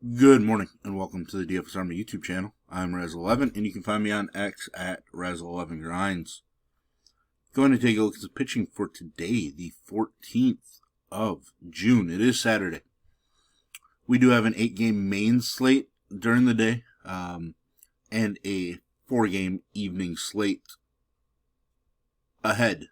Good morning and welcome to the DFS Army YouTube channel. I'm Razzle11 and you can find me on X at Razzle11Grinds. Going to take a look at the pitching for today, the 14th of June. It is Saturday. We do have an 8-game main slate during the day and a 4-game evening slate ahead.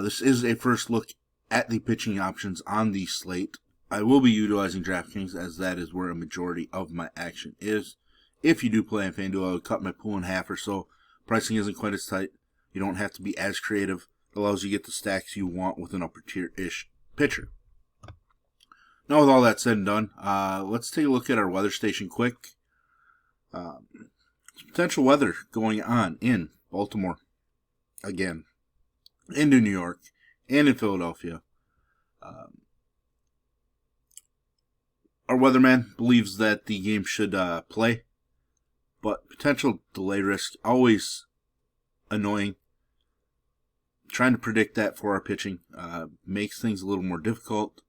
This is a first look at the pitching options on the slate. I will be utilizing DraftKings as that is where a majority of my action is. If you do play on FanDuel, I would cut my pool in half or so. Pricing isn't quite as tight. You don't have to be as creative. It allows you to get the stacks you want with an upper tier-ish pitcher. Now with all that said and done, let's take a look at our weather station quick. Potential weather going on in Baltimore, again, into New York, and in Philadelphia. Our weatherman believes that the game should play, but potential delay risk, always annoying. Trying to predict that for our pitching makes things a little more difficult.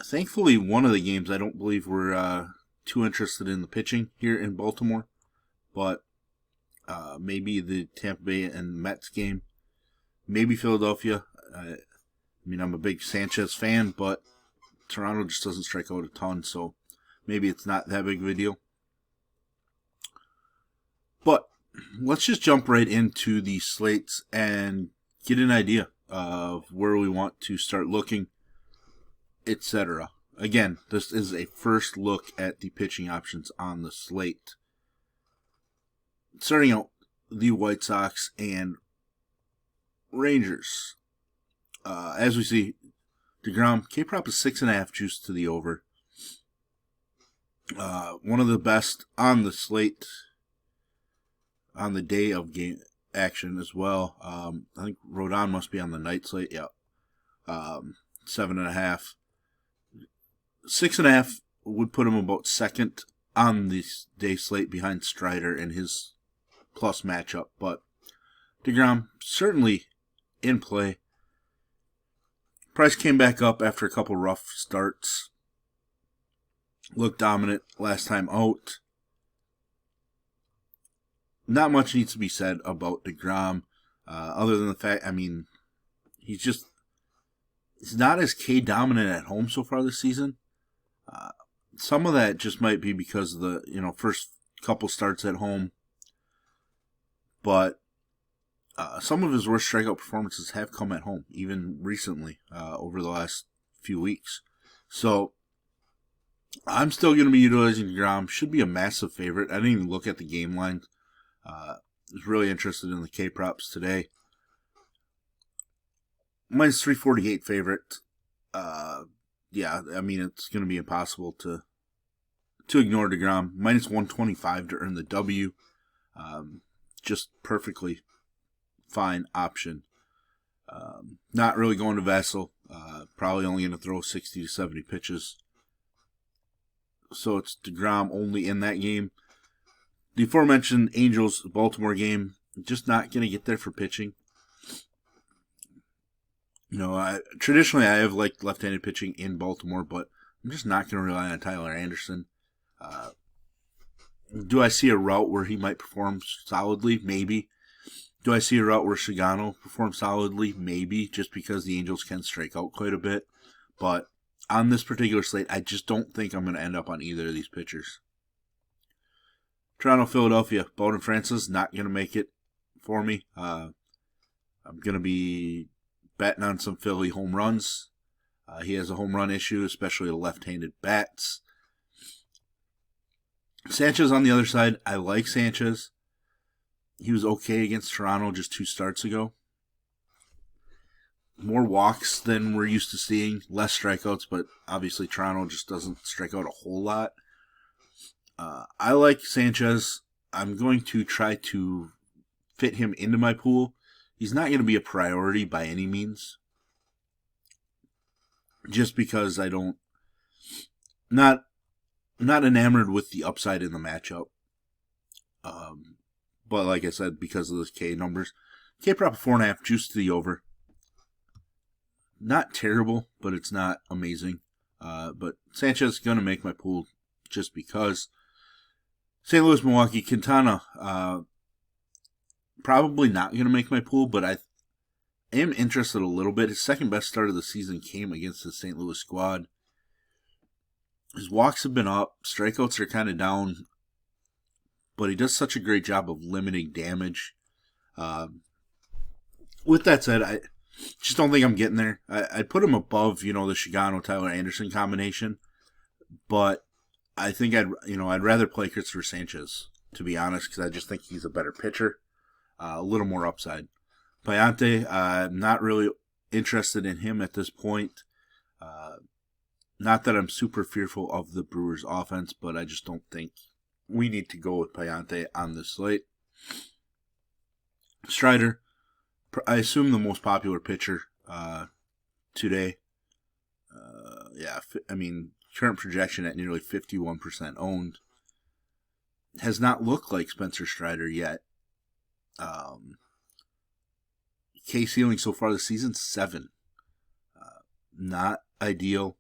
Thankfully, one of the games I don't believe we're too interested in the pitching here in Baltimore, but maybe the Tampa Bay and Mets game, maybe Philadelphia. I'm a big Sanchez fan, but Toronto just doesn't strike out a ton, so maybe it's not that big of a deal. But let's just jump right into the slates and get an idea of where we want to start looking, etc. Again, this is a first look at the pitching options on the slate. Starting out, the White Sox and Rangers. As we see, DeGrom, K-Prop is 6.5 juice to the over. One of the best on the slate on the day of game action as well. I think Rodon must be on the night slate. Yeah. 7.5. 6.5 would put him about second on the day slate behind Strider in his plus matchup. But DeGrom certainly in play. Price came back up after a couple rough starts. Looked dominant last time out. Not much needs to be said about DeGrom, other than the fact, he's not as K-dominant at home so far this season. Some of that just might be because of the first couple starts at home. But some of his worst strikeout performances have come at home, even recently, over the last few weeks. So, I'm still going to be utilizing DeGrom. Should be a massive favorite. I didn't even look at the game line. I was really interested in the K-props today. Minus 348 favorite. It's going to be impossible to ignore DeGrom. Minus 125 to earn the W. Just perfectly fine option. Not really going to Vassell. Probably only going to throw 60 to 70 pitches. So it's DeGrom only in that game. The aforementioned Angels-Baltimore game, just not going to get there for pitching. Traditionally I have liked left-handed pitching in Baltimore, but I'm just not going to rely on Tyler Anderson. Do I see a route where he might perform solidly? Maybe. Do I see a route where Shigano performs solidly? Maybe, just because the Angels can strike out quite a bit. But on this particular slate, I just don't think I'm going to end up on either of these pitchers. Toronto, Philadelphia. Bowden Francis not going to make it for me. I'm going to be betting on some Philly home runs. He has a home run issue, especially the left-handed bats. Sanchez on the other side. I like Sanchez. He was okay against Toronto just 2 starts ago. More walks than we're used to seeing. Less strikeouts, but obviously Toronto just doesn't strike out a whole lot. I like Sanchez. I'm going to try to fit him into my pool. He's not going to be a priority by any means. Just because I don't... Not enamored with the upside in the matchup. But like I said, because of those K numbers, K-prop 4.5, juice to the over. Not terrible, but it's not amazing. But Sanchez is going to make my pool just because. St. Louis, Milwaukee, Quintana, probably not going to make my pool, but I am interested a little bit. His second best start of the season came against the St. Louis squad. His walks have been up, strikeouts are kind of down, but he does such a great job of limiting damage. With that said, I just don't think I'm getting there. I'd put him above, the Shigano-Tyler Anderson combination, but I think I'd rather play Christopher Sanchez, to be honest, because I just think he's a better pitcher, a little more upside. Payante, I'm not really interested in him at this point. Not that I'm super fearful of the Brewers' offense, but I just don't think we need to go with Payante on this slate. Strider, I assume the most popular pitcher today. Current projection at nearly 51% owned. Has not looked like Spencer Strider yet. K ceiling so far this season, 7. Not ideal.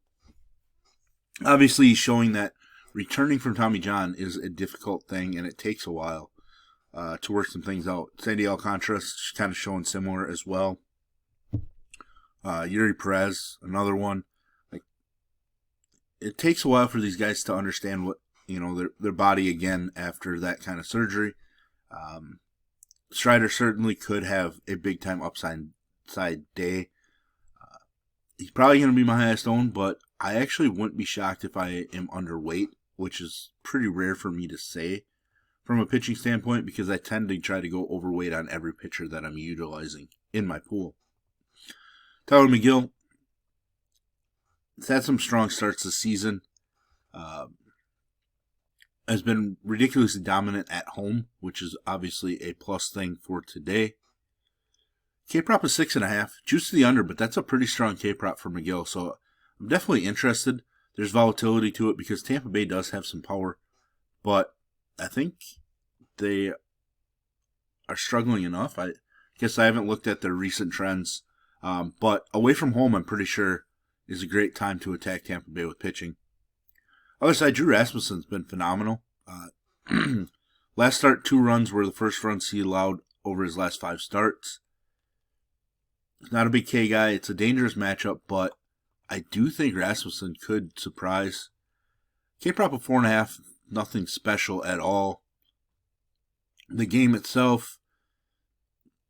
Obviously, he's showing that returning from Tommy John is a difficult thing, and it takes a while to work some things out. Sandy Alcantara's kind of showing similar as well. Yuri Perez, another one. It takes a while for these guys to understand what their body again after that kind of surgery. Strider certainly could have a big time upside day. He's probably going to be my highest owned, but I actually wouldn't be shocked if I am underweight, which is pretty rare for me to say from a pitching standpoint because I tend to try to go overweight on every pitcher that I'm utilizing in my pool. Tyler McGill has had some strong starts this season. Has been ridiculously dominant at home, which is obviously a plus thing for today. K-prop is 6.5. Juice to the under, but that's a pretty strong K-prop for McGill, so I'm definitely interested. There's volatility to it because Tampa Bay does have some power, but I think they are struggling enough. I guess I haven't looked at their recent trends, but away from home, I'm pretty sure is a great time to attack Tampa Bay with pitching. Other side, Drew Rasmussen's been phenomenal. Last start, 2 runs were the first runs he allowed over his last 5 starts. He's not a big K guy. It's a dangerous matchup, but I do think Rasmussen could surprise. K-prop of 4.5, nothing special at all. The game itself,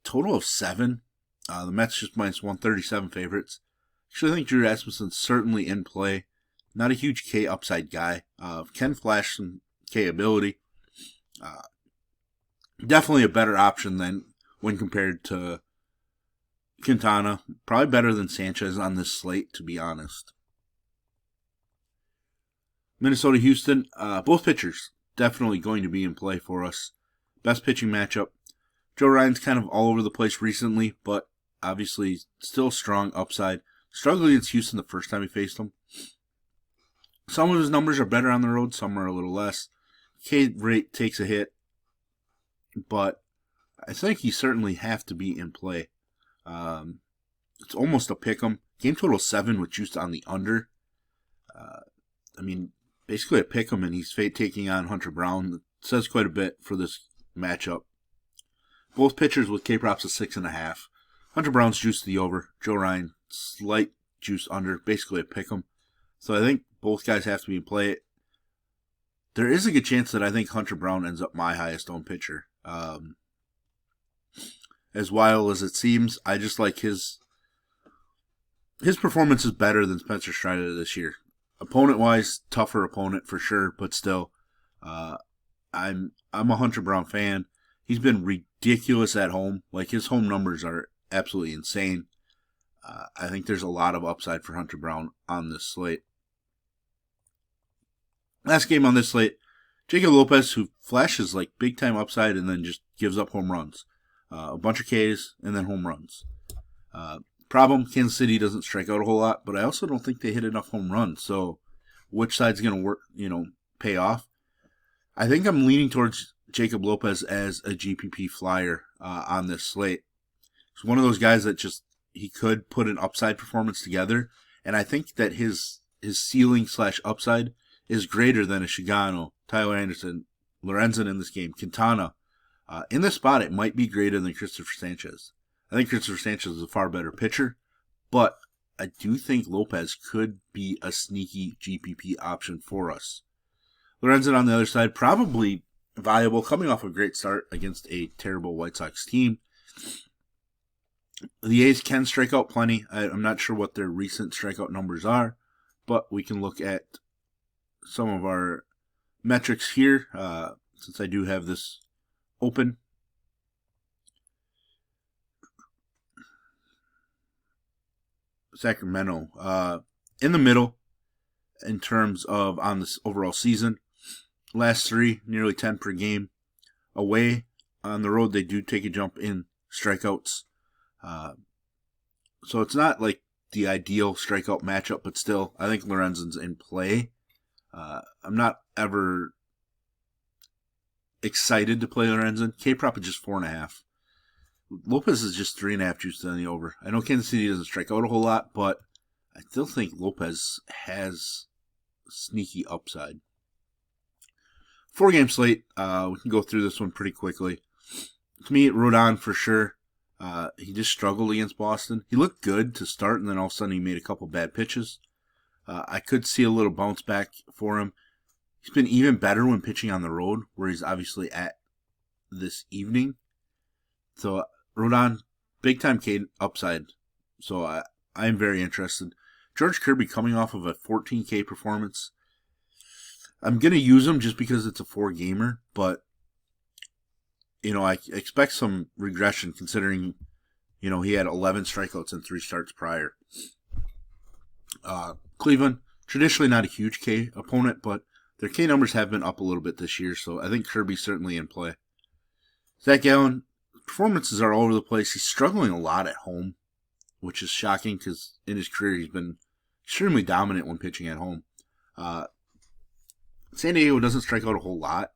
total of 7. The Mets just minus 137 favorites. Actually, I think Drew Rasmussen's certainly in play. Not a huge K upside guy. Can flash some K ability. Definitely a better option than when compared to Quintana. Probably better than Sanchez on this slate, to be honest. Minnesota, Houston. Both pitchers definitely going to be in play for us. Best pitching matchup. Joe Ryan's kind of all over the place recently, but obviously still strong upside. Struggled against Houston the first time he faced them. Some of his numbers are better on the road, some are a little less. K rate takes a hit, but I think he certainly have to be in play. It's almost a pick'em. Game total 7 with juice on the under. Basically a pick'em, and he's taking on Hunter Brown. It says quite a bit for this matchup. Both pitchers with K-props of 6.5. Hunter Brown's juice to the over. Joe Ryan, slight juice under. Basically a pick'em. So I think both guys have to be in play. There is a good chance that I think Hunter Brown ends up my highest owned pitcher. As wild as it seems, I just like his performance is better than Spencer Strider this year. Opponent-wise, tougher opponent for sure, but still, I'm a Hunter Brown fan. He's been ridiculous at home. Like, his home numbers are absolutely insane. I think there's a lot of upside for Hunter Brown on this slate. Last game on this slate, Jacob Lopez, who flashes like big-time upside and then just gives up home runs. A bunch of Ks and then home runs. Problem, Kansas City doesn't strike out a whole lot, but I also don't think they hit enough home runs. So which side's going to work, pay off? I think I'm leaning towards Jacob Lopez as a GPP flyer on this slate. He's one of those guys that he could put an upside performance together, and I think that his his ceiling / upside is greater than a Shigano, Tyler Anderson, Lorenzen in this game, Quintana. In this spot, it might be greater than Christopher Sanchez. I think Christopher Sanchez is a far better pitcher, but I do think Lopez could be a sneaky GPP option for us. Lorenzen on the other side, probably viable, coming off a great start against a terrible White Sox team. The A's can strike out plenty. I'm not sure what their recent strikeout numbers are, but we can look at some of our metrics here, since I do have this open. Sacramento, in the middle in terms of on this overall season. Last 3, nearly 10 per game. Away, on the road, they do take a jump in strikeouts. So it's not like the ideal strikeout matchup, but still, I think Lorenzen's in play. I'm not ever excited to play Lorenzen. K-prop is just 4.5. Lopez is just 3.5 juice on the over. I know Kansas City doesn't strike out a whole lot, but I still think Lopez has sneaky upside. 4-game slate. We can go through this one pretty quickly. To me, Rodon for sure. He just struggled against Boston. He looked good to start, and then all of a sudden he made a couple bad pitches. I could see a little bounce back for him. He's been even better when pitching on the road, where he's obviously at this evening. So Rodon, big-time K upside. So I'm very interested. George Kirby coming off of a 14K performance. I'm going to use him just because it's a 4-gamer, but I expect some regression considering, he had 11 strikeouts in 3 starts prior. Cleveland, traditionally not a huge K opponent, but their K numbers have been up a little bit this year, so I think Kirby's certainly in play. Zach Gallen, performances are all over the place. He's struggling a lot at home, which is shocking because in his career he's been extremely dominant when pitching at home. San Diego doesn't strike out a whole lot,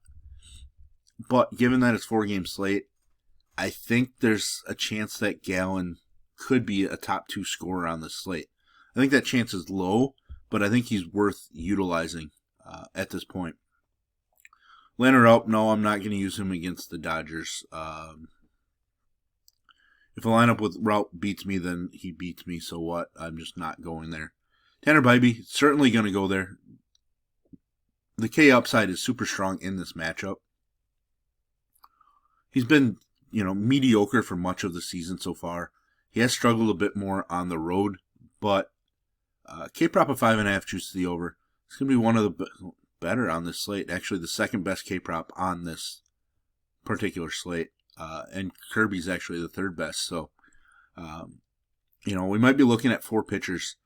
but given that it's 4-game slate, I think there's a chance that Gallen could be a top 2 scorer on this slate. I think that chance is low, but I think he's worth utilizing at this point. Leonard Out, no, I'm not going to use him against the Dodgers. If a lineup with Route beats me, then he beats me, so what? I'm just not going there. Tanner Bybee, certainly going to go there. The K upside is super strong in this matchup. He's been, mediocre for much of the season so far. He has struggled a bit more on the road, but K-prop of 5.5 juice to the over. It's going to be one of the better on this slate. Actually, the second best K-prop on this particular slate. And Kirby's actually the third best. So, we might be looking at 4 pitchers.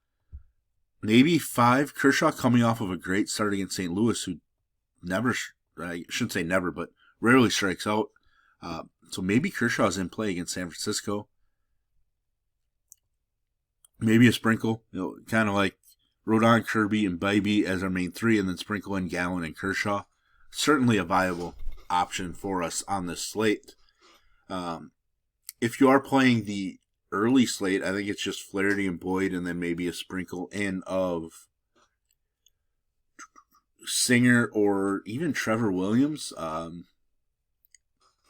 Maybe 5. Kershaw coming off of a great start against St. Louis, who never, I shouldn't say never, but rarely strikes out. So maybe Kershaw's in play against San Francisco. Maybe a sprinkle, kind of like Rodon, Kirby, and Bybee as our main 3, and then sprinkle in Gallen and Kershaw. Certainly a viable option for us on this slate. If you are playing the early slate, I think it's just Flaherty and Boyd, and then maybe a sprinkle in of Singer or even Trevor Williams.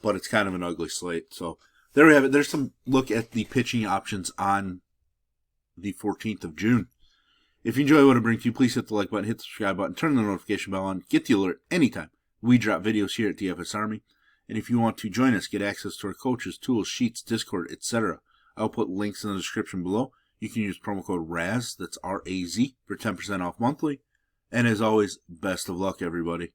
But it's kind of an ugly slate. So there we have it. There's some look at the pitching options on the 14th of June. If you enjoy what I bring to you, please hit the like button, hit the subscribe button, turn the notification bell on, get the alert anytime we drop videos here at DFS Army. And if you want to join us, get access to our coaches, tools, sheets, Discord, etc., I'll put links in the description below. You can use promo code RAZ, that's R-A-Z, for 10% off monthly. And as always, best of luck, everybody.